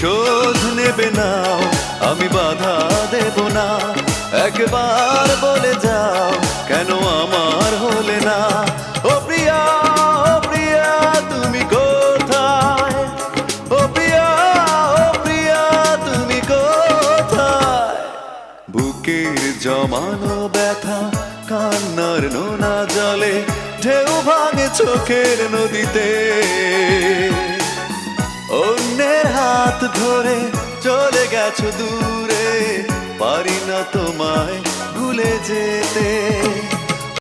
প্রতিশোধ নেবে নাও, আমি বাধা দেব না। একবার বলে যাও কেন আমার হলে না। ও প্রিয়া, ও প্রিয়া তুমি কোথায়? ও প্রিয়া, ও প্রিয়া তুমি কোথায়? বুকের জমানো ব্যথা কান্নার নোনা জলে ঢেউ ভাঙে চোখের নদীতে। অন্যের হাত ধরে চলে গেছো দূরে, পারি না তোমায় ভুলে যেতে।